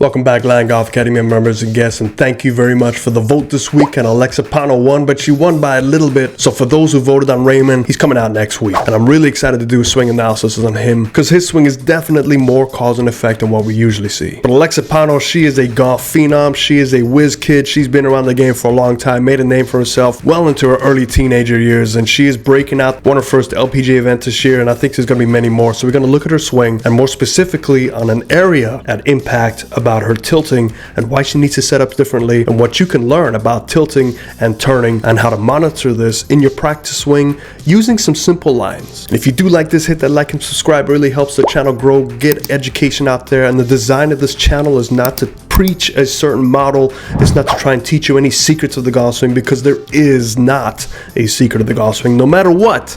Welcome back, Land Golf Academy members and guests, and thank you very much for the vote this week. And Alexa Pano won, but she won by a little bit. So for those who voted on Raymond, he's coming out next week. And I'm really excited to do a swing analysis on him because his swing is definitely more cause and effect than what we usually see. But Alexa Pano, she is a golf phenom. She is a whiz kid. She's been around the game for a long time, made a name for herself well into her early teenager years, and she is breaking out. Won her first LPGA event this year, and I think there's going to be many more. So we're going to look at her swing, and more specifically on an area at impact about her tilting and why she needs to set up differently, and what you can learn about tilting and turning and how to monitor this in your practice swing using some simple lines. And if you do like this, hit that like and subscribe. It really helps the channel grow, get education out there. And the design of this channel is not to preach a certain model. It's not to try and teach you any secrets of the golf swing, because there is not a secret of the golf swing, no matter what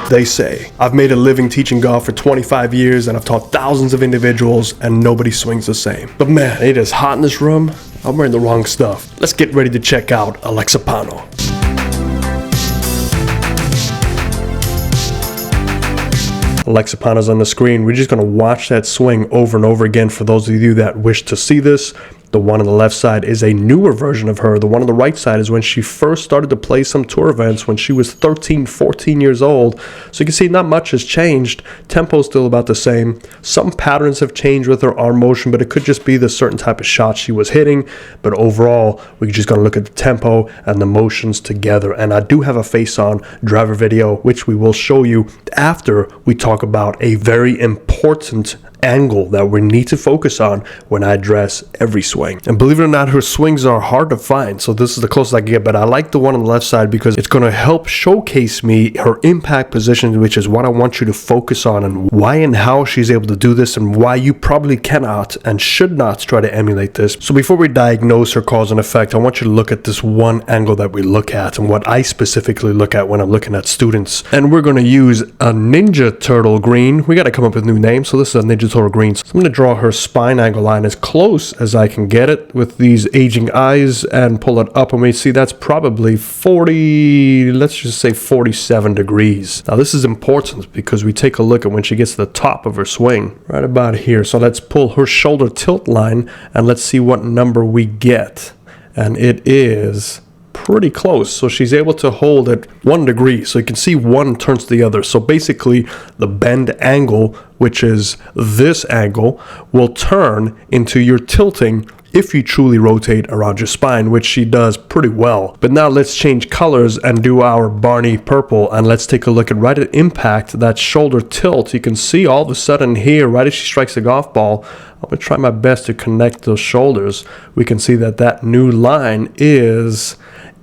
they say. I've made a living teaching golf for 25 years, and I've taught thousands of individuals, and nobody swings the same. But man, it is hot in this room. I'm wearing the wrong stuff. Let's get ready to check out Alexa Pano. Alexa Pano's on the screen. We're just going to watch that swing over and over again for those of you that wish to see this. The one on the left side is a newer version of her. The one on the right side is when she first started to play some tour events when she was 13, 14 years old. So you can see not much has changed. Tempo's still about the same. Some patterns have changed with her arm motion, but it could just be the certain type of shot she was hitting. But overall, we're just going to look at the tempo and the motions together. And I do have a face-on driver video, which we will show you after we talk about a very important angle that we need to focus on when I address every swing. And believe it or not, her swings are hard to find, so this is the closest I can get, but I like the one on the left side because it's going to help showcase me her impact position, which is what I want you to focus on, and why and how she's able to do this, and why you probably cannot and should not try to emulate this. So before we diagnose her cause and effect, I want you to look at this one angle that we look at, and what I specifically look at when I'm looking at students. And we're going to use a Ninja Turtle green. We got to come up with new names, so this is a Ninja Turtle green. So I'm going to draw her spine angle line as close as I can get it with these aging eyes and pull it up, and we see that's probably 40, let's just say 47 degrees. Now this is important because we take a look at when she gets to the top of her swing, right about here. So let's pull her shoulder tilt line and let's see what number we get. And it is pretty close. So she's able to hold at 1 degree. So you can see one turns to the other. So basically the bend angle, which is this angle, will turn into your tilting if you truly rotate around your spine, which she does pretty well. But now let's change colors and do our Barney purple, and let's take a look at right at impact, that shoulder tilt. You can see all of a sudden here, right as she strikes the golf ball, I'm gonna try my best to connect those shoulders. We can see that that new line is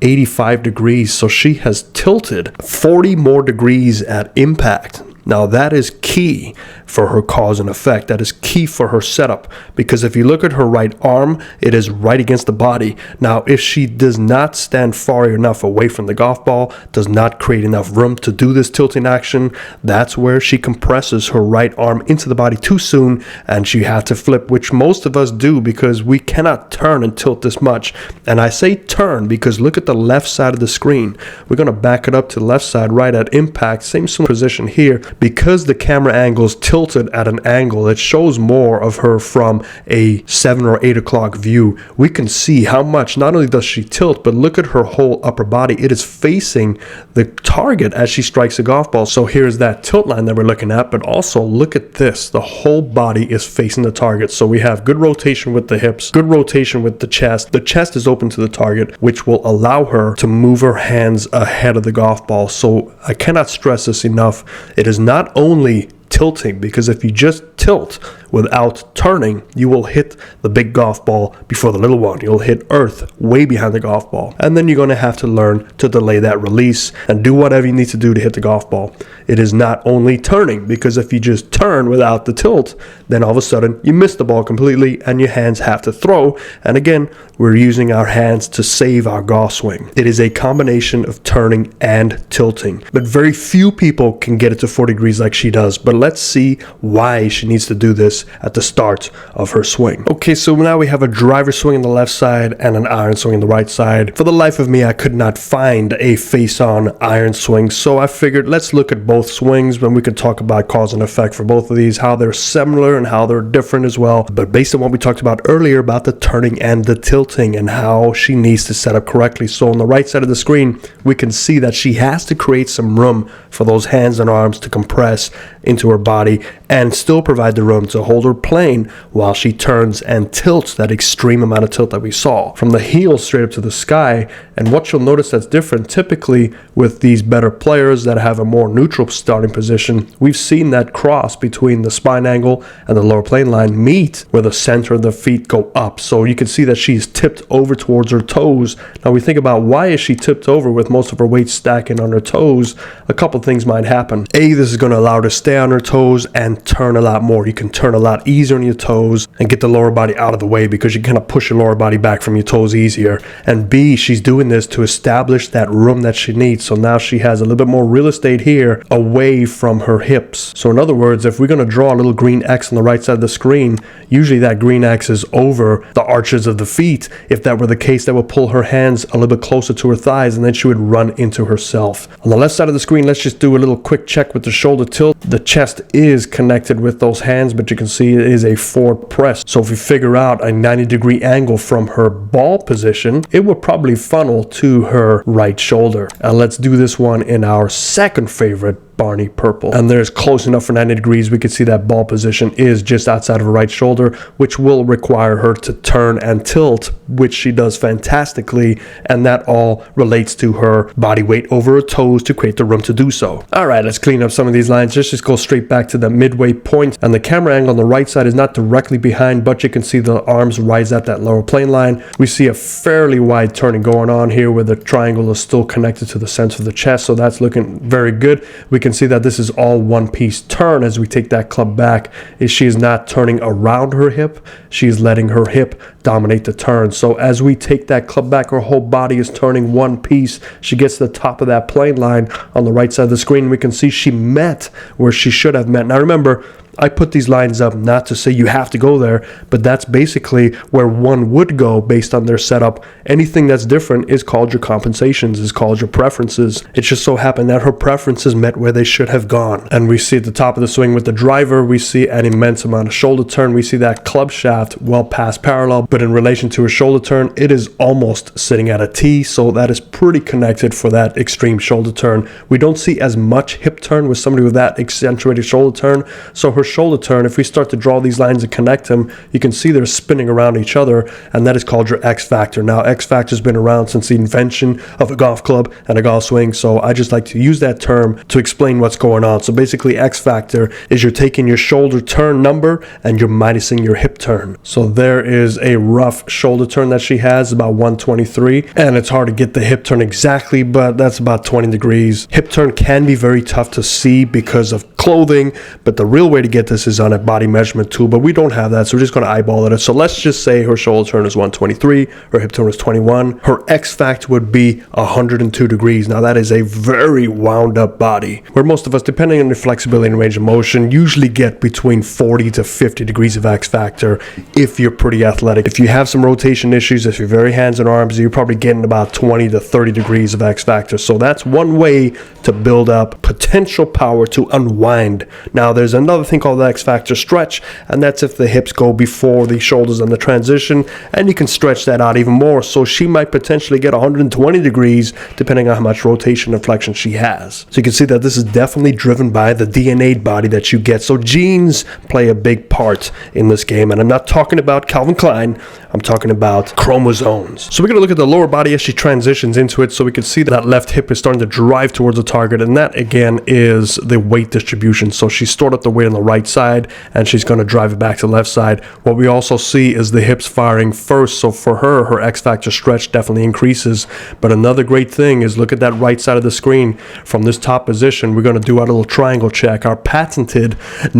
85 degrees. So she has tilted 40 more degrees at impact. Now that is key for her cause and effect. That is key for her setup, because if you look at her right arm, it is right against the body. Now if she does not stand far enough away from the golf ball, does not create enough room to do this tilting action, that's where she compresses her right arm into the body too soon, and she has to flip, which most of us do because we cannot turn and tilt this much. And I say turn because look at the left side of the screen. We're going to back it up to the left side right at impact, same position here. Because the camera angle is tilted at an angle, it shows more of her from a 7 or 8 o'clock view. We can see how much not only does she tilt, but look at her whole upper body. It is facing the target as she strikes a golf ball. So here's that tilt line that we're looking at, but also look at this. The whole body is facing the target. So we have good rotation with the hips, good rotation with the chest. The chest is open to the target, which will allow her to move her hands ahead of the golf ball. So I cannot stress this enough. It is not only tilting, because if you just tilt without turning, you will hit the big golf ball before the little one. You'll hit earth way behind the golf ball. And then you're going to have to learn to delay that release and do whatever you need to do to hit the golf ball. It is not only turning, because if you just turn without the tilt, then all of a sudden you miss the ball completely and your hands have to throw. And again, we're using our hands to save our golf swing. It is a combination of turning and tilting, but very few people can get it to 40 degrees like she does. But let's see why she needs to do this at the start of her swing. Okay, so now we have a driver swing on the left side and an iron swing on the right side. For the life of me, I could not find a face-on iron swing, so I figured let's look at both swings, when we could talk about cause and effect for both of these, how they're similar and how they're different as well. But based on what we talked about earlier about the turning and the tilting and how she needs to set up correctly. So on the right side of the screen, we can see that she has to create some room for those hands and arms to compress into her body and still provide the room to hold her plane while she turns and tilts, that extreme amount of tilt that we saw from the heel straight up to the sky. And what you'll notice that's different, typically with these better players that have a more neutral starting position, we've seen that cross between the spine angle and the lower plane line meet where the center of the feet go up. So you can see that she's tipped over towards her toes. Now we think about, why is she tipped over with most of her weight stacking on her toes? A couple things might happen. A, this is going to allow her to stay on her toes and turn a lot more. You can turn a lot easier on your toes and get the lower body out of the way because you kind of push your lower body back from your toes easier. And B, she's doing this to establish that room that she needs. So now she has a little bit more real estate here away from her hips. So in other words, if we're going to draw a little green X on the right side of the screen, usually that green X is over the arches of the feet. If that were the case, that would pull her hands a little bit closer to her thighs, and then she would run into herself. On the left side of the screen, let's just do a little quick check with the shoulder tilt. The chest is connected with those hands, but you can see it is a forward press. So if we figure out a 90-degree angle from her ball position, it will probably funnel to her right shoulder. And let's do this one in our second favorite, Barney Purple. And there's close enough for 90 degrees. We can see that ball position is just outside of her right shoulder, which will require her to turn and tilt, which she does fantastically. And that all relates to her body weight over her toes to create the room to do so. All right, let's clean up some of these lines. Let's just go straight back to the midway point. And the camera angle on the right side is not directly behind, but you can see the arms rise at that lower plane line. We see a fairly wide turning going on here where the triangle is still connected to the center of the chest. So that's looking very good. We can see that this is all one piece turn as we take that club back. She is not turning around her hip, she is letting her hip dominate the turn. So as we take that club back, her whole body is turning one piece. She gets to the top of that plane line on the right side of the screen. We can see she met where she should have met. Now remember, I put these lines up not to say you have to go there, but that's basically where one would go based on their setup. Anything that's different is called your compensations, is called your preferences. It just so happened that her preferences met where they should have gone. And we see at the top of the swing with the driver, we see an immense amount of shoulder turn. We see that club shaft well past parallel, but in relation to her shoulder turn, it is almost sitting at a T, so that is pretty connected for that extreme shoulder turn. We don't see as much hip turn with somebody with that accentuated shoulder turn, so her shoulder turn, if we start to draw these lines and connect them, you can see they're spinning around each other, and that is called your X factor. Now, X factor has been around since the invention of a golf club and a golf swing, so I just like to use that term to explain what's going on. So basically, X factor is you're taking your shoulder turn number and you're minusing your hip turn. So there is a rough shoulder turn that she has, about 123, and it's hard to get the hip turn exactly, but that's about 20 degrees. Hip turn can be very tough to see because of clothing, but the real way to get this is on a body measurement tool, but we don't have that, so we're just going to eyeball it. So let's just say her shoulder turn is 123, her hip turn is 21, her X factor would be 102 degrees. Now that is a very wound up body, where most of us, depending on your flexibility and range of motion, usually get between 40 to 50 degrees of X factor if you're pretty athletic. If you have some rotation issues, if you're very hands and arms, you're probably getting about 20 to 30 degrees of X factor. So that's one way to build up potential power to unwind. Now there's another thing called the X factor stretch, and that's if the hips go before the shoulders and the transition, and you can stretch that out even more. So she might potentially get 120 degrees depending on how much rotation and flexion she has. So you can see that this is definitely driven by the DNA body that you get. So genes play a big part in this game, and I'm not talking about Calvin Klein, I'm talking about chromosomes. So we're going to look at the lower body as she transitions into it, so we can see that left hip is starting to drive towards the target, and that again is the weight distribution. So she stored up the weight on the right side, and she's going to drive it back to the left side. What we also see is the hips firing first. So for her X factor stretch definitely increases. But another great thing is look at that right side of the screen. From this top position, we're going to do our little triangle check, our patented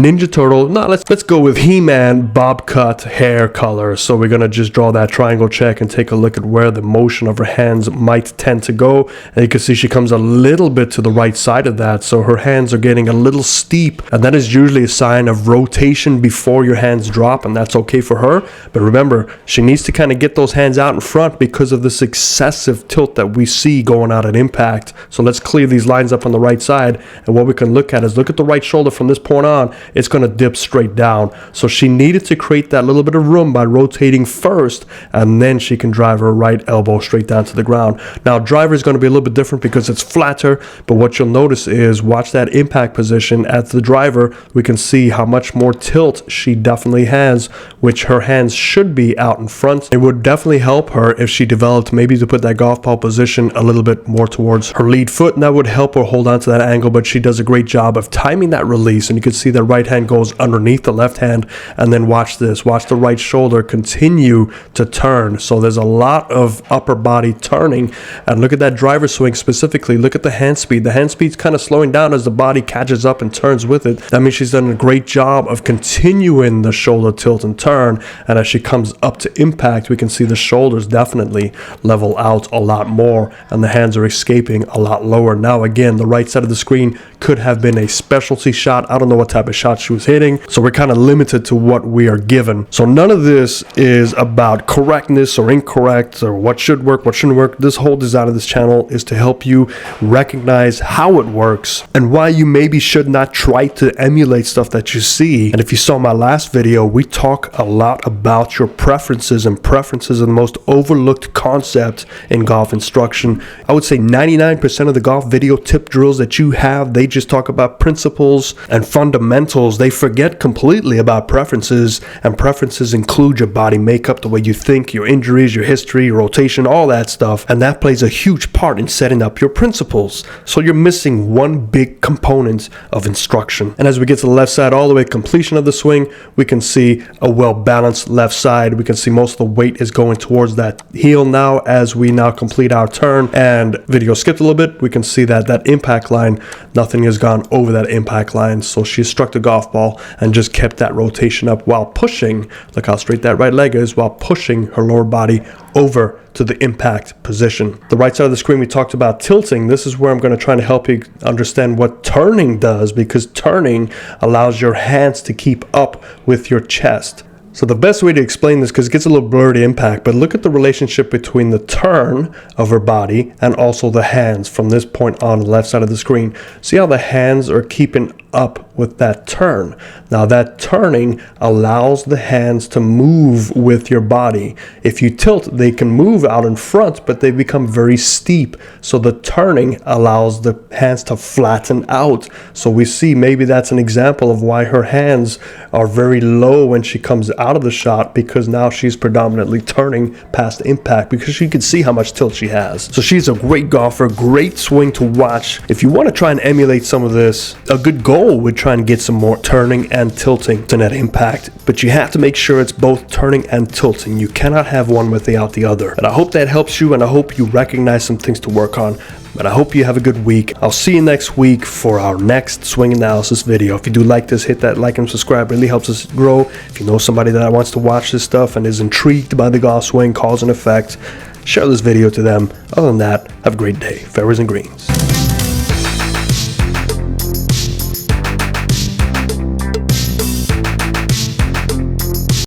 Ninja Turtle. No, let's go with He-Man bob cut hair color. So we're going to just draw that triangle check and take a look at where the motion of her hands might tend to go. And you can see she comes a little bit to the right side of that. So her hands are getting a little steep, and that is usually a sign of rotation before your hands drop, and that's okay for her. But remember, she needs to kind of get those hands out in front because of this excessive tilt that we see going out at impact. So let's clear these lines up on the right side, and what we can look at is look at the right shoulder. From this point on, it's going to dip straight down. So she needed to create that little bit of room by rotating first, and then she can drive her right elbow straight down to the ground. Now driver is going to be a little bit different because it's flatter, but what you'll notice is watch that impact position at the driver. We can see how much more tilt she definitely has, which her hands should be out in front. It would definitely help her if she developed maybe to put that golf ball position a little bit more towards her lead foot, and that would help her hold on to that angle. But she does a great job of timing that release, and you can see the right hand goes underneath the left hand, and then watch this, watch the right shoulder continue to turn. So there's a lot of upper body turning, and look at that driver swing specifically. Look at the hand speed. The hand speed's kind of slowing down as the body catches up and turns with it. That means she's done a great job of continuing the shoulder tilt and turn, and as she comes up to impact, we can see the shoulders definitely level out a lot more, and the hands are escaping a lot lower. Now again, the right side of the screen could have been a specialty shot. I don't know what type of shot she was hitting, so we're kind of limited to what we are given. So none of this is about correctness or incorrect or what should work, what shouldn't work. This whole design of this channel is to help you recognize how it works and why you maybe should not try to emulate stuff that you see. And if you saw my last video, we talk a lot about your preferences, and preferences are the most overlooked concept in golf instruction. I would say 99% of the golf video tip drills that you have, they just talk about principles and fundamentals. They forget completely about preferences, and preferences include your body makeup, the way you think, your injuries, your history, your rotation, all that stuff, and that plays a huge part in setting up your principles. So you're missing one big component of instruction. And as we get to the left side all the way completion of the swing, we can see a well-balanced left side. We can see most of the weight is going towards that heel now as we now complete our turn. And video skipped a little bit. We can see that that impact line, nothing has gone over that impact line. So she struck the golf ball and just kept that rotation up while pushing, look how straight that right leg is, while pushing her lower body over to the impact position. The right side of the screen, we talked about tilting. This is where I'm going to try to help you understand what turning does, because turning allows your hands to keep up with your chest. So the best way to explain this, because it gets a little blurry impact, but look at the relationship between the turn of her body and also the hands from this point on the left side of the screen. See how the hands are keeping up with that turn. Now that turning allows the hands to move with your body. If you tilt, they can move out in front, but they become very steep. So the turning allows the hands to flatten out. So we see maybe that's an example of why her hands are very low when she comes out of the shot, because now she's predominantly turning past impact, because you can see how much tilt she has. So she's a great golfer, great swing to watch. If you want to try and emulate some of this, a good goal would try and get some more turning and tilting to net impact, but you have to make sure it's both turning and tilting. You cannot have one without the other. And I hope that helps you, and I hope you recognize some things to work on. But I hope you have a good week. I'll see you next week for our next swing analysis video. If you do like this, hit that like and subscribe. It really helps us grow. If you know somebody that wants to watch this stuff and is intrigued by the golf swing, cause and effect, share this video to them. Other than that, have a great day. Fairways and greens.